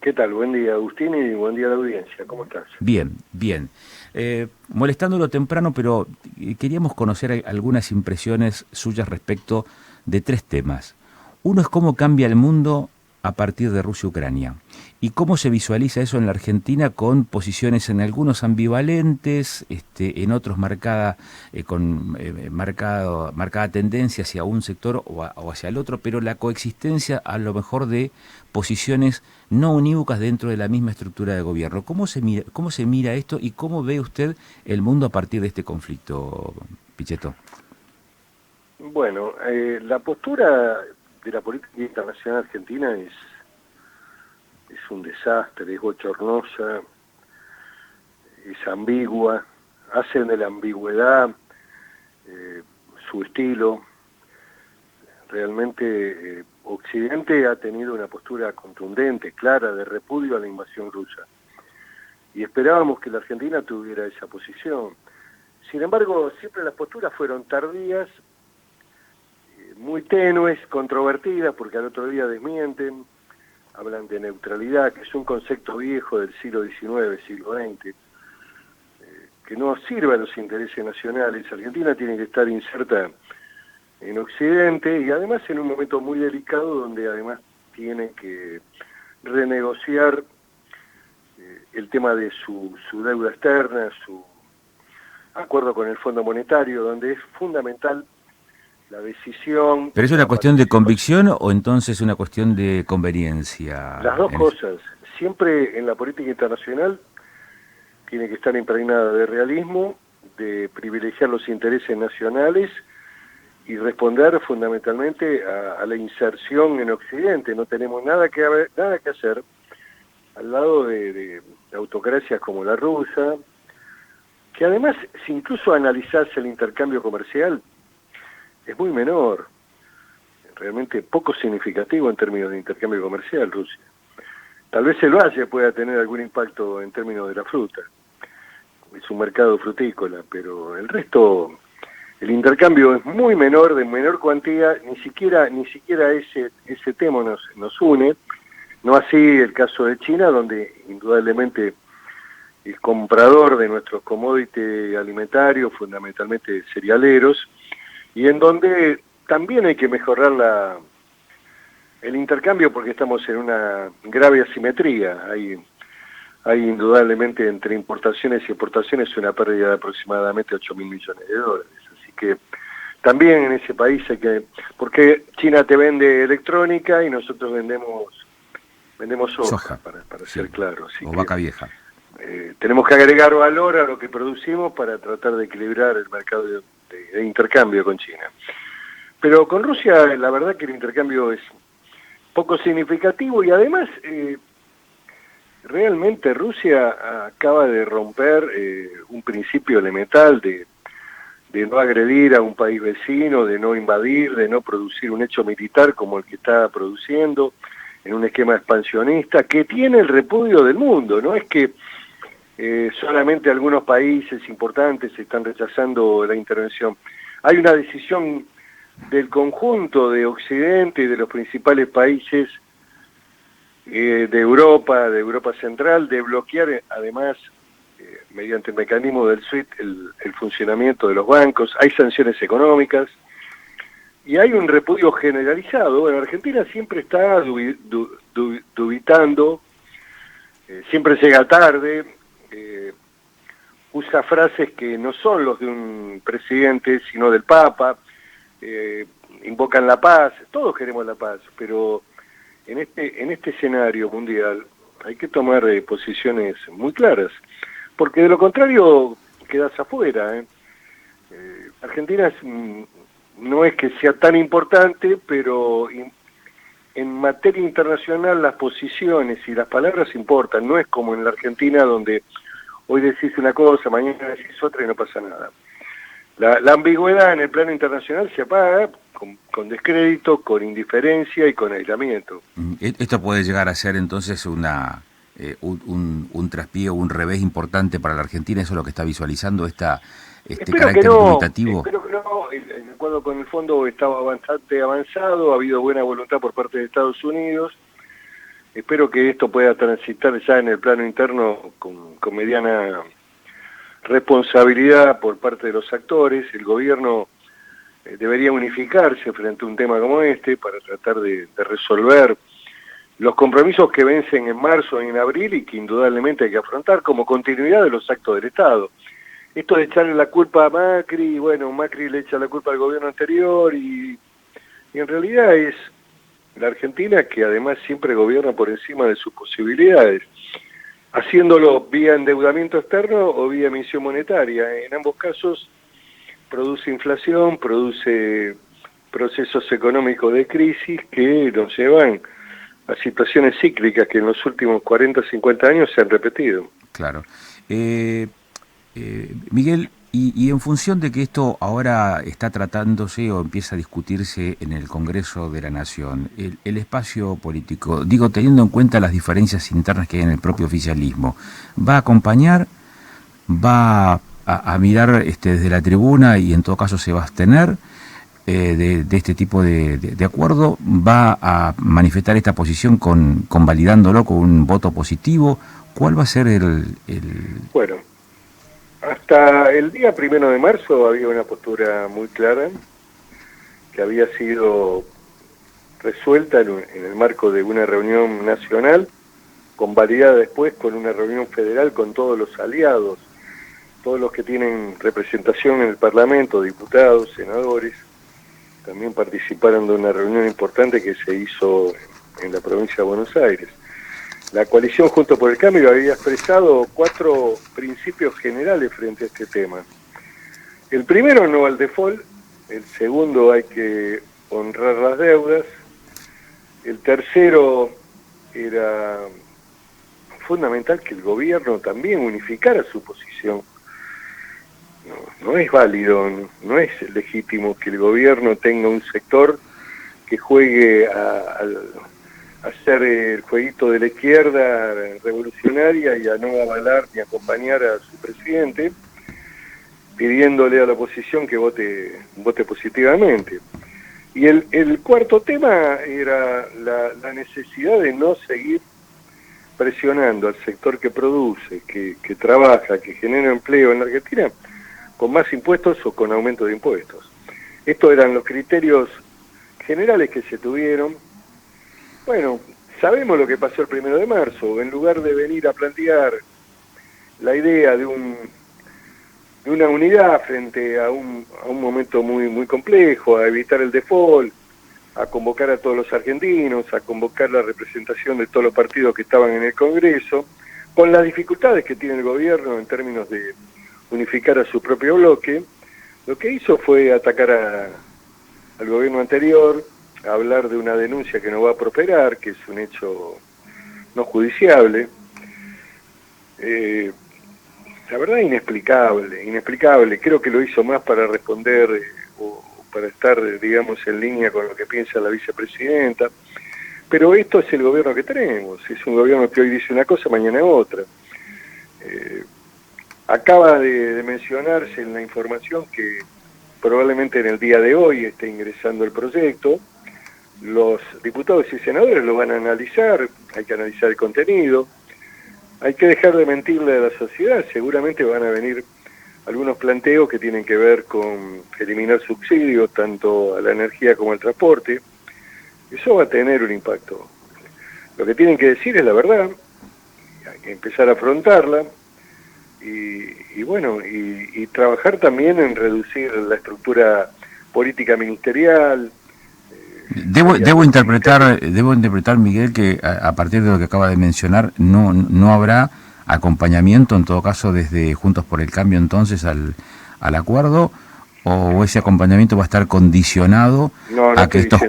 ¿Qué tal? Buen día, Agustín, y buen día a la audiencia. ¿Cómo estás? Bien, bien. Molestándolo temprano, pero queríamos conocer algunas impresiones suyas respecto de tres temas. Uno es cómo cambia el mundo a partir de Rusia-Ucrania y cómo se visualiza eso en la Argentina con posiciones en algunos ambivalentes, en otros marcada tendencia hacia un sector o hacia el otro, pero la coexistencia a lo mejor de posiciones no unívocas dentro de la misma estructura de gobierno. Cómo se mira esto y cómo ve usted el mundo a partir de este conflicto, Pichetto? Bueno, la postura de la política internacional argentina es un desastre, es bochornosa, es ambigua, hacen de la ambigüedad su estilo. Realmente Occidente ha tenido una postura contundente, clara, de repudio a la invasión rusa. Y esperábamos que la Argentina tuviera esa posición. Sin embargo, siempre las posturas fueron tardías, muy tenues, controvertidas, porque al otro día desmienten, hablan de neutralidad, que es un concepto viejo del siglo XIX, siglo XX, que no sirve a los intereses nacionales. Argentina tiene que estar inserta en Occidente y además en un momento muy delicado donde además tiene que renegociar el tema de su deuda externa, su acuerdo con el Fondo Monetario, donde es fundamental la decisión, ¿Pero es una la cuestión de participación. convicción o entonces una cuestión de conveniencia? Las dos cosas. Siempre en la política internacional tiene que estar impregnada de realismo, de privilegiar los intereses nacionales y responder fundamentalmente a la inserción en Occidente. No tenemos nada que hacer al lado de autocracias como la rusa, que además, si incluso analizase el intercambio comercial, es muy menor, realmente poco significativo en términos de intercambio comercial Rusia. Tal vez el valle pueda tener algún impacto en términos de la fruta, es un mercado frutícola, pero el resto, el intercambio es muy menor, de menor cuantía, ni siquiera ese tema nos une, no así el caso de China, donde indudablemente el comprador de nuestros commodities alimentarios, fundamentalmente cerealeros, y en donde también hay que mejorar el intercambio porque estamos en una grave asimetría. Hay indudablemente entre importaciones y exportaciones una pérdida de aproximadamente 8.000 millones de dólares. Así que también en ese país porque China te vende electrónica y nosotros vendemos soja, Soja, para ser sí, claro. Así o que vaca vieja. tenemos que agregar valor a lo que producimos para tratar de equilibrar el mercado de intercambio con China. Pero con Rusia la verdad que el intercambio es poco significativo y además realmente Rusia acaba de romper un principio elemental de no agredir a un país vecino, de no invadir, de no producir un hecho militar como el que está produciendo en un esquema expansionista que tiene el repudio del mundo. No es que solamente algunos países importantes están rechazando la intervención. Hay una decisión del conjunto de Occidente y de los principales países de Europa Central, de bloquear además, mediante el mecanismo del SWIFT, el funcionamiento de los bancos. Hay sanciones económicas y hay un repudio generalizado. Bueno, Argentina siempre está dubitando, siempre llega tarde, usa frases que no son los de un presidente, sino del Papa, invocan la paz, todos queremos la paz, pero en este escenario mundial hay que tomar posiciones muy claras, porque de lo contrario quedas afuera. Argentina no es que sea tan importante, pero en materia internacional las posiciones y las palabras importan, no es como en la Argentina donde hoy decís una cosa, mañana decís otra y no pasa nada. La ambigüedad en el plano internacional se apaga con descrédito, con indiferencia y con aislamiento. Esto puede llegar a ser entonces un traspié o un revés importante para la Argentina, eso es lo que está visualizando este carácter dubitativo. Espero que no, el acuerdo con el fondo estaba bastante avanzado, ha habido buena voluntad por parte de Estados Unidos, Espero que esto pueda transitar ya en el plano interno con mediana responsabilidad por parte de los actores. El gobierno debería unificarse frente a un tema como este para tratar de resolver los compromisos que vencen en marzo y en abril y que indudablemente hay que afrontar como continuidad de los actos del Estado. Esto de echarle la culpa a Macri, bueno, Macri le echa la culpa al gobierno anterior y en realidad es la Argentina que además siempre gobierna por encima de sus posibilidades, haciéndolo vía endeudamiento externo o vía emisión monetaria. En ambos casos produce inflación, produce procesos económicos de crisis que nos llevan a situaciones cíclicas que en los últimos 40, 50 años se han repetido. Claro. Miguel, y en función de que esto ahora está tratándose o empieza a discutirse en el Congreso de la Nación, el espacio político, digo, teniendo en cuenta las diferencias internas que hay en el propio oficialismo, ¿va a acompañar, va a mirar desde la tribuna y en todo caso se va a abstener de este tipo de acuerdo? ¿Va a manifestar esta posición convalidándolo con un voto positivo? ¿Cuál va a ser Bueno, hasta el día 1 de marzo había una postura muy clara que había sido resuelta en el marco de una reunión nacional, convalidada después con una reunión federal con todos los aliados, todos los que tienen representación en el Parlamento, diputados, senadores, también participaron de una reunión importante que se hizo en la provincia de Buenos Aires. La coalición Juntos por el Cambio había expresado 4 principios generales frente a este tema. El primero, no al default. El segundo, hay que honrar las deudas. El tercero, era fundamental que el gobierno también unificara su posición. No es válido, no es legítimo que el gobierno tenga un sector que juegue a hacer el jueguito de la izquierda revolucionaria y a no avalar ni acompañar a su presidente, pidiéndole a la oposición que vote positivamente. Y el cuarto tema era la necesidad de no seguir presionando al sector que produce, que trabaja, que genera empleo en la Argentina, con más impuestos o con aumento de impuestos. Estos eran los criterios generales que se tuvieron. Bueno, sabemos lo que pasó el 1 de marzo. En lugar de venir a plantear la idea de una unidad frente a un momento muy complejo, a evitar el default, a convocar a todos los argentinos, a convocar la representación de todos los partidos que estaban en el Congreso, con las dificultades que tiene el gobierno en términos de unificar a su propio bloque, lo que hizo fue atacar al gobierno anterior, a hablar de una denuncia que no va a prosperar, que es un hecho no judiciable. La verdad, inexplicable. Creo que lo hizo más para responder o para estar, digamos, en línea con lo que piensa la vicepresidenta. Pero esto es el gobierno que tenemos. Es un gobierno que hoy dice una cosa, mañana otra. Acaba de mencionarse en la información que probablemente en el día de hoy esté ingresando el proyecto. Los diputados y senadores lo van a analizar, hay que analizar el contenido, hay que dejar de mentirle a la sociedad. Seguramente van a venir algunos planteos que tienen que ver con eliminar subsidios tanto a la energía como al transporte. Eso va a tener un impacto. Lo que tienen que decir es la verdad, hay que empezar a afrontarla y trabajar también en reducir la estructura política ministerial. Debo interpretar, Miguel, que a partir de lo que acaba de mencionar, no habrá acompañamiento, en todo caso, desde Juntos por el Cambio entonces al acuerdo, o ese acompañamiento va a estar condicionado a que estos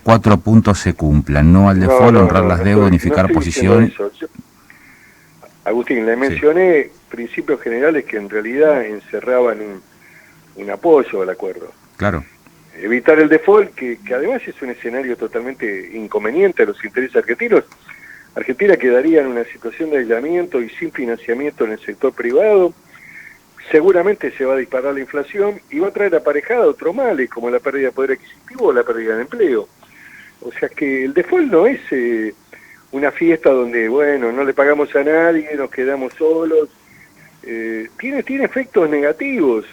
cuatro puntos se cumplan, no al default, honrar las deudas, unificar posiciones. Agustín, le mencioné principios generales que en realidad encerraban un apoyo al acuerdo. Claro. Evitar el default, que además es un escenario totalmente inconveniente a los intereses argentinos. Argentina quedaría en una situación de aislamiento y sin financiamiento en el sector privado. Seguramente se va a disparar la inflación y va a traer aparejada otros males, como la pérdida de poder adquisitivo o la pérdida de empleo. O sea que el default no es una fiesta donde, bueno, no le pagamos a nadie, nos quedamos solos. Tiene efectos negativos,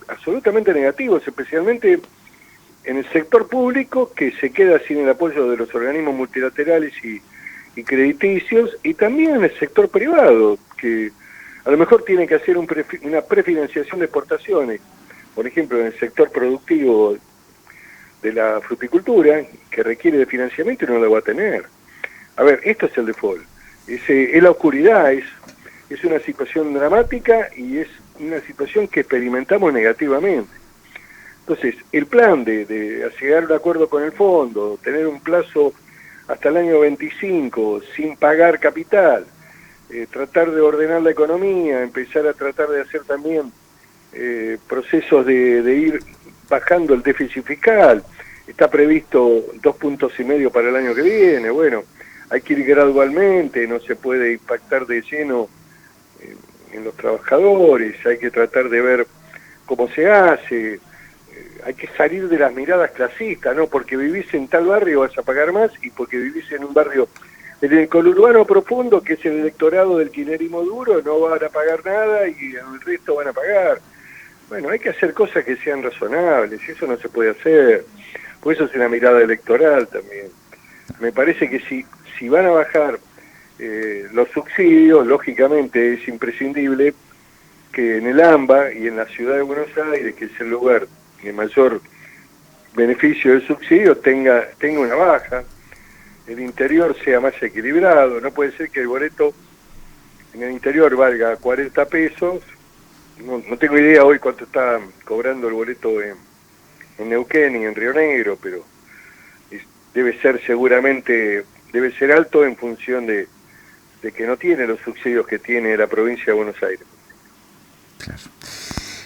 absolutamente negativos, especialmente en el sector público, que se queda sin el apoyo de los organismos multilaterales y crediticios, y también en el sector privado, que a lo mejor tiene que hacer una prefinanciación de exportaciones, por ejemplo, en el sector productivo de la fruticultura, que requiere de financiamiento y no lo va a tener. A ver, esto es el default, es la oscuridad, es una situación dramática y es una situación que experimentamos negativamente. Entonces, el plan de llegar a un acuerdo con el fondo, tener un plazo hasta el año 25 sin pagar capital, tratar de ordenar la economía, empezar a tratar de hacer también procesos de ir bajando el déficit fiscal, está previsto 2,5 puntos para el año que viene, bueno, hay que ir gradualmente, no se puede impactar de lleno en los trabajadores, hay que tratar de ver cómo se hace, hay que salir de las miradas clasistas, ¿no? Porque vivís en tal barrio vas a pagar más, y porque vivís en un barrio en el conurbano profundo, que es el electorado del kirchnerismo duro, no van a pagar nada y el resto van a pagar. Bueno, hay que hacer cosas que sean razonables, y eso no se puede hacer, por eso es una mirada electoral también. Me parece que si van a bajar los subsidios, lógicamente es imprescindible que en el AMBA y en la ciudad de Buenos Aires, que es el lugar de mayor beneficio del subsidio, tenga una baja, el interior sea más equilibrado. No puede ser que el boleto en el interior valga 40 pesos, no tengo idea hoy cuánto está cobrando el boleto en Neuquén y en Río Negro, pero debe ser alto en función de que no tiene los subsidios que tiene la provincia de Buenos Aires. Claro.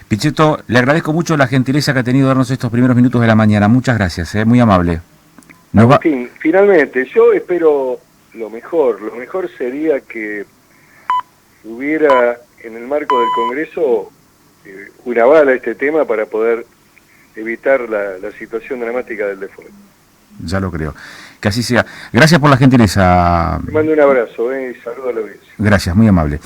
Pichetto, le agradezco mucho la gentileza que ha tenido de darnos estos primeros minutos de la mañana. Muchas gracias, muy amable. Agustín, finalmente, yo espero lo mejor. Lo mejor sería que hubiera en el marco del Congreso un aval a este tema para poder evitar la situación dramática del default. Ya lo creo. Que así sea. Gracias por la gentileza. Te mando un abrazo, y saludo a la audiencia. Gracias, muy amable.